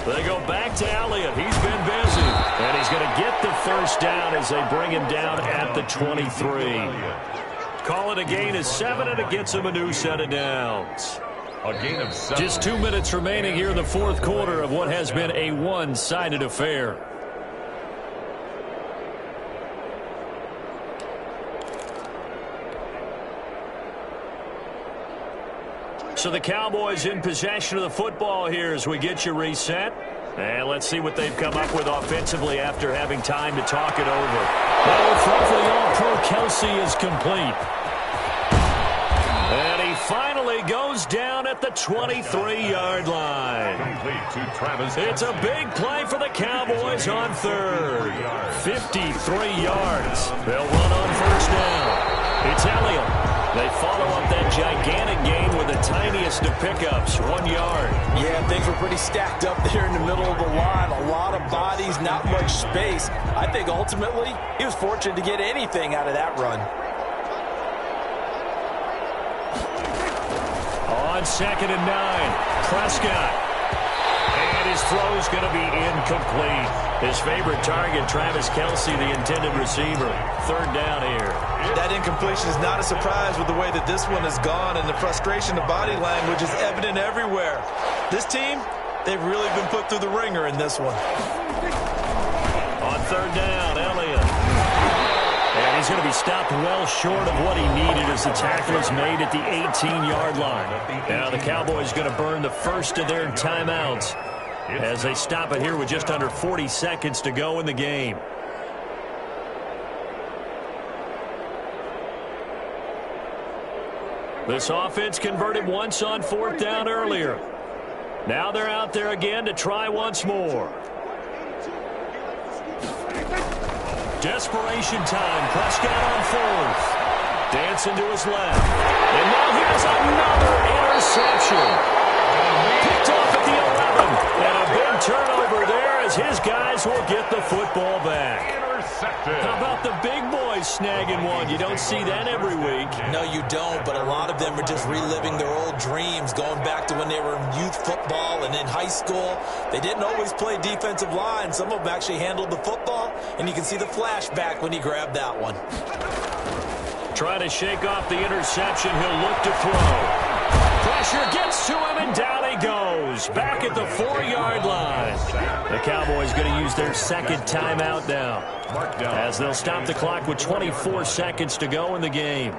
They go back to Elliott. He's been busy. And he's going to get the first down as they bring him down at the 23. Call it a gain of 7, and it gets him a new set of downs. A gain of 7. Just 2 minutes remaining here in the fourth quarter of what has been a one-sided affair. So the Cowboys in possession of the football here as we get you reset. And let's see what they've come up with offensively after having time to talk it over. Well, for the All-Pro, Kelsey is complete. And he finally goes down at the 23-yard line. Complete to Travis. It's a big play for the Cowboys on third. 53 yards. They'll run on first down. It's Elliott. They follow up that gigantic gain with the tiniest of pickups, 1 yard. Yeah, things were pretty stacked up there in the middle of the line. A lot of bodies, not much space. I think ultimately he was fortunate to get anything out of that run. On 2nd and 9, Prescott. And his throw's going to be incomplete. His favorite target, Travis Kelsey, the intended receiver. Third down here. That incompletion is not a surprise with the way that this one has gone, and the frustration of body language is evident everywhere. This team, they've really been put through the ringer in this one. On third down, Elliott. And he's going to be stopped well short of what he needed as the tackle is made at the 18-yard line. Now the Cowboys going to burn the first of their timeouts as they stop it here with just under 40 seconds to go in the game. This offense converted once on fourth down earlier. Now they're out there again to try once more. Desperation time. Prescott on fourth. Dancing to his left. And now here's another interception. Picked off at the 11. And a big turnover there as his guys will get the football back. How about the big boys snagging one? You don't see that every week. No, you don't, but a lot of them are just reliving their old dreams, going back to when they were in youth football and in high school. They didn't always play defensive line. Some of them actually handled the football, and you can see the flashback when he grabbed that one. Trying to shake off the interception. He'll look to throw. Pressure gets to him, and down he goes. goes. Back at the 4-yard line. The Cowboys going to use their second timeout now, as they'll stop the clock with 24 seconds to go in the game.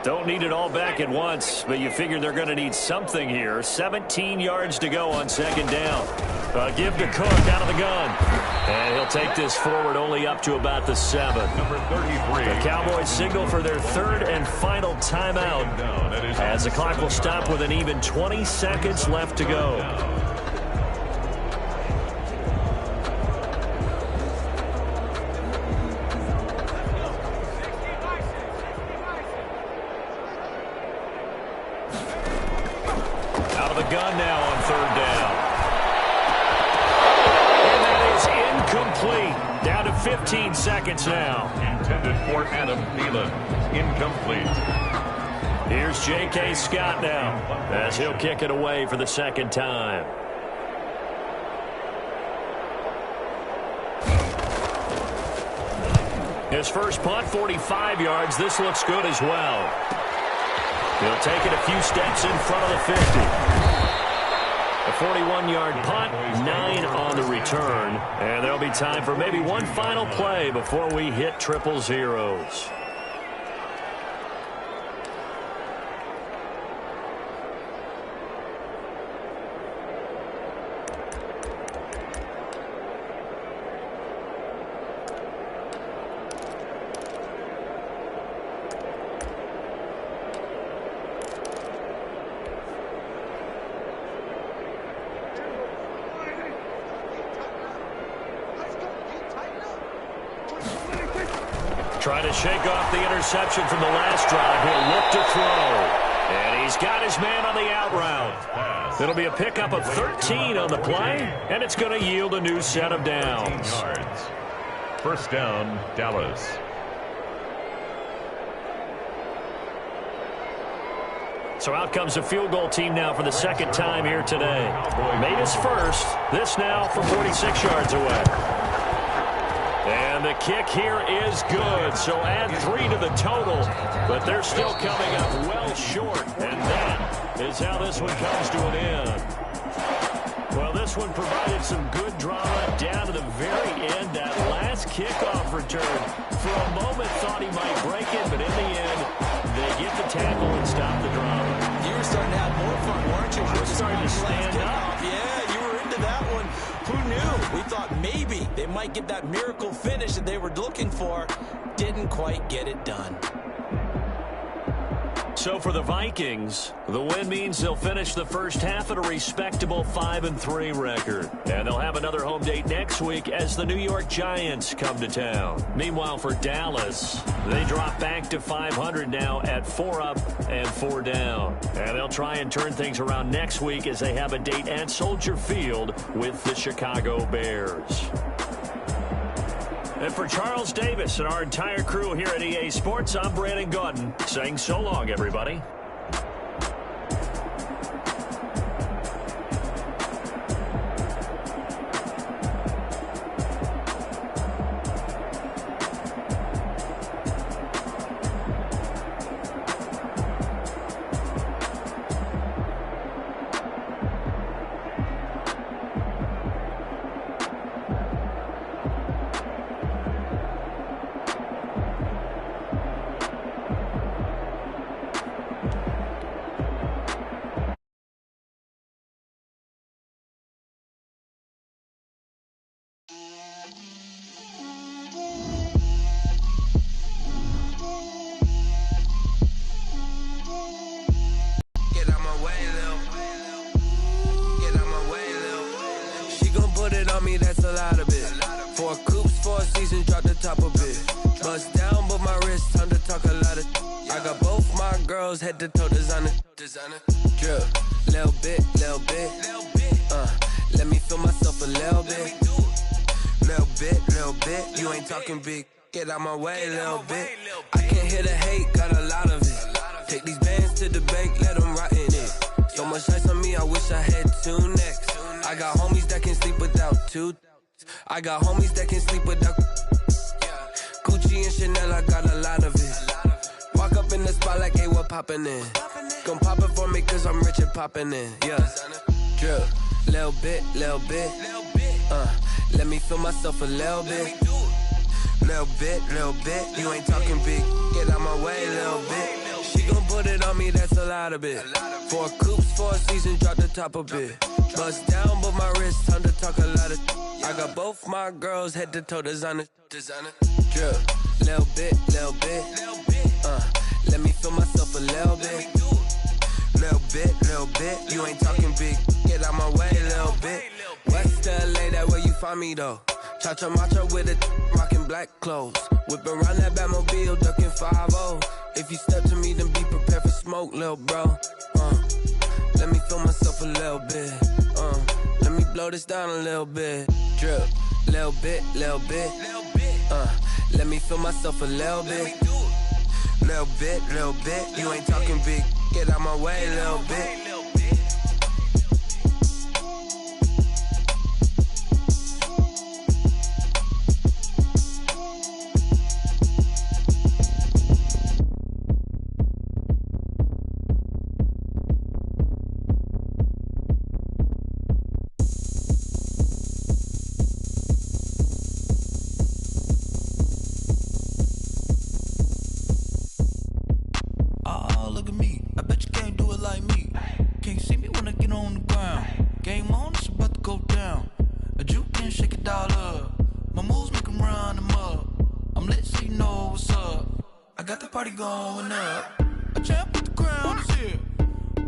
Don't need it all back at once, but you figure they're going to need something here. 17 yards to go on second down. Give to Cook out of the gun. And he'll take this forward only up to about the 7. Number 33. The Cowboys signal for their third and final timeout, as the clock will stop with an even 20 seconds left to go. Gun now on third down. And that is incomplete. Down to 15 seconds now. Intended for Adam Thielen. Incomplete. Here's J.K. Scott now, as he'll kick it away for the second time. His first punt, 45 yards. This looks good as well. He'll take it a few steps in front of the 50. A 41-yard punt, 9 on the return. And there'll be time for maybe one final play before we hit triple zeros. Trying to shake off the interception from the last drive. He'll look to throw. And he's got his man on the out route. It'll be a pickup of 13 on the play, and it's going to yield a new set of downs. First down, Dallas. So out comes the field goal team now for the second time here today. Made his first. This now from 46 yards away. And the kick here is good, so add 3 to the total, but they're still coming up well short, and that is how this one comes to an end. Well, this one provided some good drama down to the very end. That last kickoff return, for a moment thought he might break it, but in the end, they get the tackle and stop the drama. You were starting to have more fun, weren't you? I was starting to stand up. Yeah, you were into that one. Who knew? We thought maybe they might get that miracle finish that they were looking for. Didn't quite get it done. So for the Vikings, the win means they'll finish the first half at a respectable 5-3 record. And they'll have another home date next week as the New York Giants come to town. Meanwhile, for Dallas, they drop back to 500 now at 4 up and 4 down. And they'll try and turn things around next week as they have a date at Soldier Field with the Chicago Bears. And for Charles Davis and our entire crew here at EA Sports, I'm Brandon Gaudin saying so long, everybody. That's a lot of it. 4 coops, 4 seasons, drop the top of it. Bust down, but my wrist, time to talk a lot of. I got both my girls head to toe designer. Drip, little bit. Let me feel myself a little bit. Little bit. You ain't talking big. Get out my way, little bit. I can't hear the hate, got a lot of it. Take these bands to the bank, let them rot in it. So much ice on me, I wish I had 2 necks. I got homies that can sleep without 2. I got homies that can sleep without. Gucci and Chanel, I got a lot of it. Walk up in the spot like, hey, what poppin' in? Gon' pop it for me cause I'm rich and poppin' in. Yeah, drip, little bit. Let me feel myself a little bit. Little bit. You ain't talking big. Get out my way, little bit. She gon' put it on me, that's a lot of it. 4 coops, 4 seasons, drop the top a bit. Bust down, but my wrist, time to talk a lot of. I got both my girls head to toe designer. Drip, little bit. Let me feel myself a little bit. Little bit. You ain't talking big. Get out my way, little bit. West LA, that where you find me though. Cha-cha matcha with it, rockin' black clothes. Whip around that Batmobile, ducking 5-0. If you step to me, then be prepared for smoke, lil' bro. Let me feel myself a little bit. Let me blow this down a little bit. Drip, little bit. Let me feel myself a little bit. Little bit. You ain't talking big. Get out my way, little bit. Going up, a champ with the crown is here.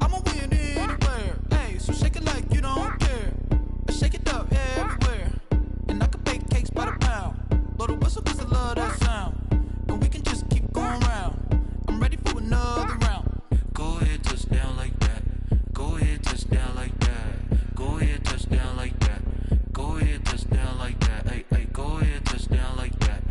I'ma win anywhere. Hey, so shake it like you don't care. Shake it up everywhere. And I can bake cakes by the pound. Blow the whistle cause I love that sound. And we can just keep going round. I'm ready for another round. Go ahead, touch down like that. Go ahead, touch down like that. Go ahead, touch down like that. Go ahead, touch down like that. Hey, go ahead, touch down like that.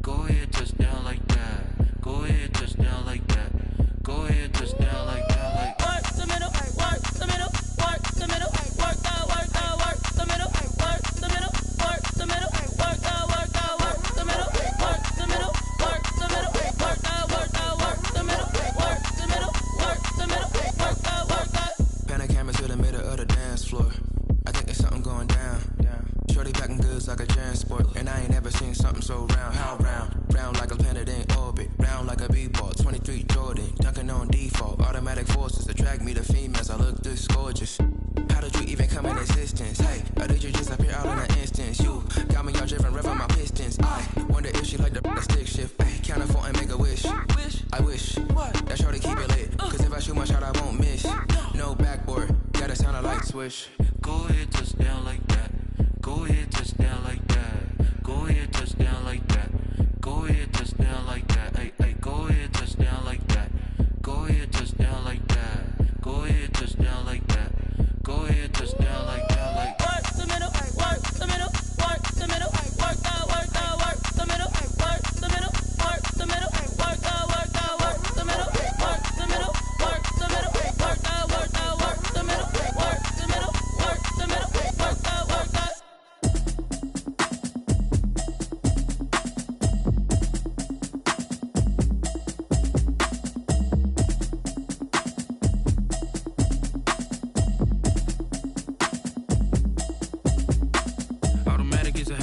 Go ahead, touch down like that. Go ahead, touch down like that. Go ahead, touch down like that. Like work the middle, work the middle, work the middle, work the middle, work the middle, work the middle, work the middle, work the middle, work the middle, work the middle, work the middle, work the middle, work the. Pan a camera to the middle of the dance floor. I think there's something going down. Shorty packing goods like a transport, and I ain't never seen something so round. How round? Round like a planet in orbit, round like a b-ball. 23 Jordan, dunking on default. Automatic forces attract me to females. I look this gorgeous. How did you even come in existence? Hey, or did you just appear out in an instance? You got me all driven, revving my pistons. I wonder if she like the stick shift. Hey, count it 4 and make a wish. I wish that shorty keep it lit. Cause if I shoot my shot, I won't miss. No backboard, gotta sound a light switch. Go ahead, touch down like that. Go ahead, touch down like that. Go ahead, touch down like that. Go ahead, touch down like that. Hey, go ahead, touch down like that. Go ahead, touch down like that. Go ahead, touch down like that. Go ahead, touch down like that. Like work the middle, work the middle, work the middle, work the middle, work the middle, work the middle, work the middle, work the middle, work the middle, work the middle, work the middle, work the middle, work the middle, work the.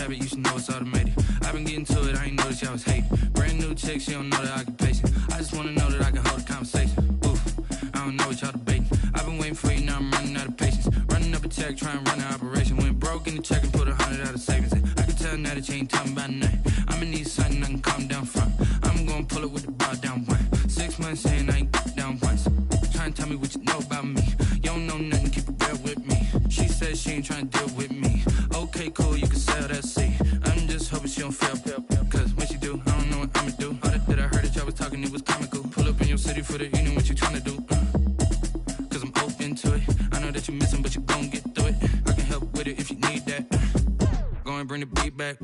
You should know it's automated. I've been getting to it, I ain't noticed y'all was hating. Brand new chick, she don't know the occupation. I just wanna know that I can hold a conversation. Oof, I don't know what y'all debating. I've been waiting for you, now I'm running out of patience. Running up a check, trying to run an operation. Went broke in the check and put 100 out of savings in. I can tell now that you ain't talking about nothing. I'ma need something I can calm down from. I'm gonna pull it with the bar down one. 6 months saying I ain't down once. Trying to tell me what you know about me. You don't know nothing, keep it real with me. She said she ain't trying to deal with me. Okay, cool, you can sell that seat. I'm just hoping she don't fail. Cause when she do, I don't know what I'ma do. All that I heard that y'all was talking, it was comical. Pull up in your city for the, you know what you trying to do. Cause I'm open to it. I know that you're missing, but you gon' get through it. I can help with it if you need that. Go and bring the beat back.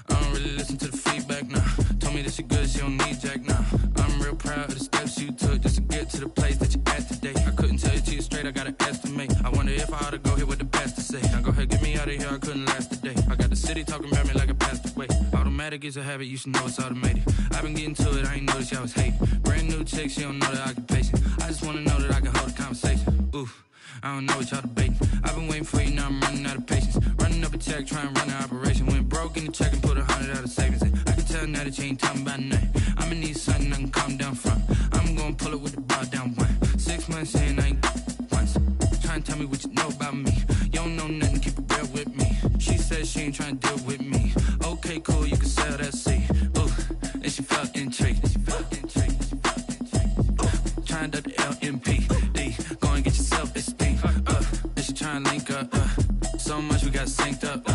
I don't really listen to the feedback, nah. Told me that she good, she don't need Jack, nah. I'm real proud of the steps you took just to get to the place that you're at today. I couldn't tell it to you straight, I gotta estimate. I wonder if I ought to go here with the best to say. Now go ahead, get me out of here, I couldn't last a day. I got the city talking about me like I passed away. Automatic is a habit, you should know it's automated. I've been getting to it, I ain't noticed y'all was hating. Brand new chick, she don't know the occupation. I just wanna know that I can hold a conversation. Oof, I don't know what y'all debating. I've been waiting for you, now I'm running out of patience. Running up a check, trying to run an operation. Went broke in the check and put 100 out of savings in. I can tell now that you ain't talking about nothing. I'ma need something I can calm down from. I'm gonna pull it with the bar down one. 6 months in, I ain't once. Trying to tell me what you know about me. You don't know nothing, keep it real with me. She said she ain't trying to deal with me. Okay, cool, you can sell that seat. Ooh, and she felt intrigued. Trying to the LMPD. Go and get your self-esteem. And she trying to link up. So much we got synced up.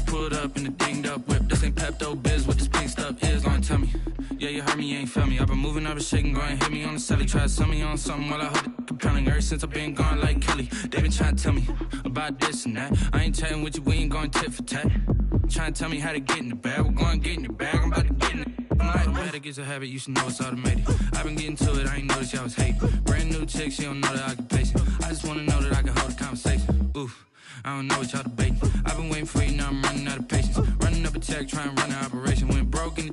Pulled up in the dinged up whip. This ain't Pepto-Biz, what this pink stuff is. Gonna tell me. Yeah, you heard me, you ain't felt me. I've been moving, I've been shaking, go and hit me on the celly. Try to sell me on something while I hold it compelling. Ever since I've been gone like Kelly, they been trying to tell me about this and that. I ain't chatting with you, we ain't going tit for tat. Trying to tell me how to get in the bag. We're going to get in the bag, I'm about to get in it. I'm like, automatic is a habit, you should know it's automated. I've been getting to it, I ain't noticed y'all was hating. Brand new chick, she don't know the occupation. I just wanna know that I can hold a conversation. Oof, I don't know what y'all debating. I've been waiting for you, now I'm running out of patience. Running up a check, trying to run an operation. Went broke in the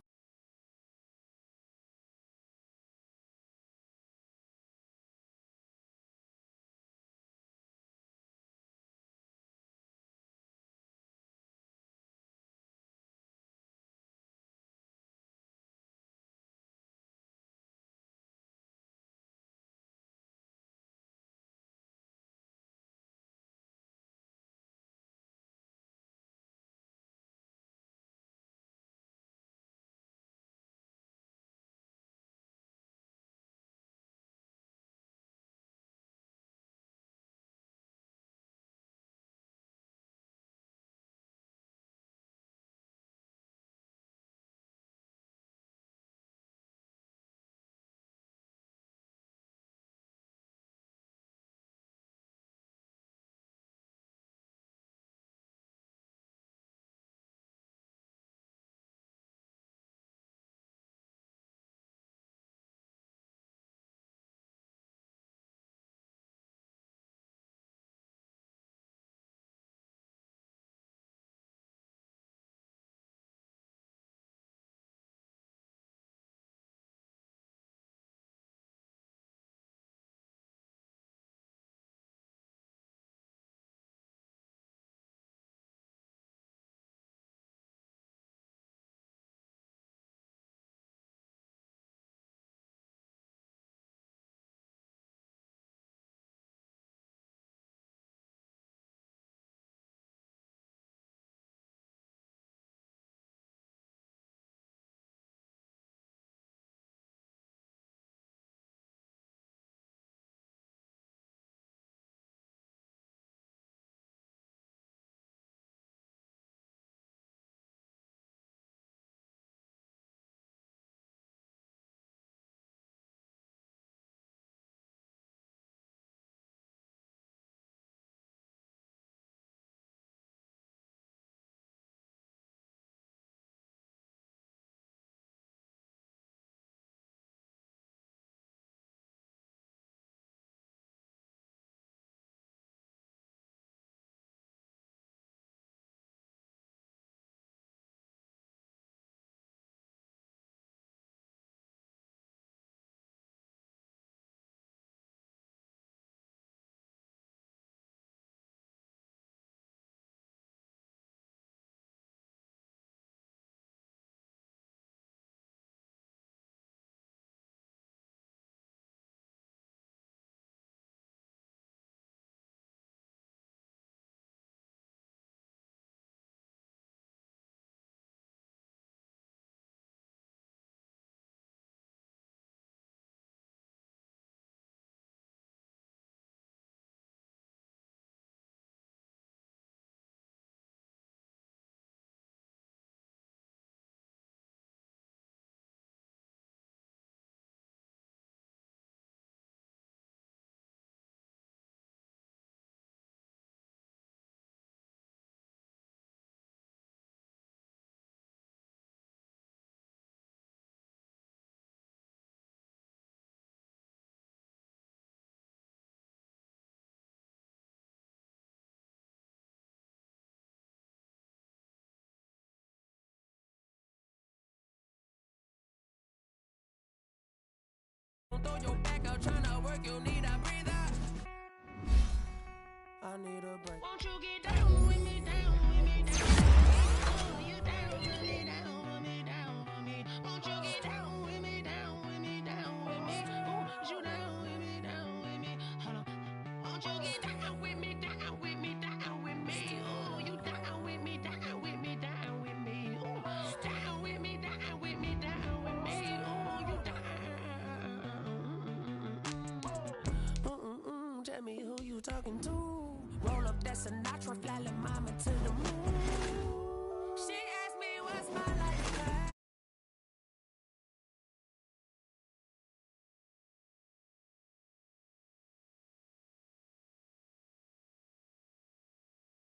work, you need a breather. I need a break. Won't you get down with me, down with me, down? Oh, you down with me, down with me, down with me. Won't you get down with me, down with me, down with me? Oh, you down with me, down with me. Hold on. Won't you get down with me, down with me, down with me? Oh, you down with me, down with me, down with me. Oh, down with me, down with me, down with me. Oh, you down. Tell me who you talking to. Roll up that Sinatra, fly la mama to the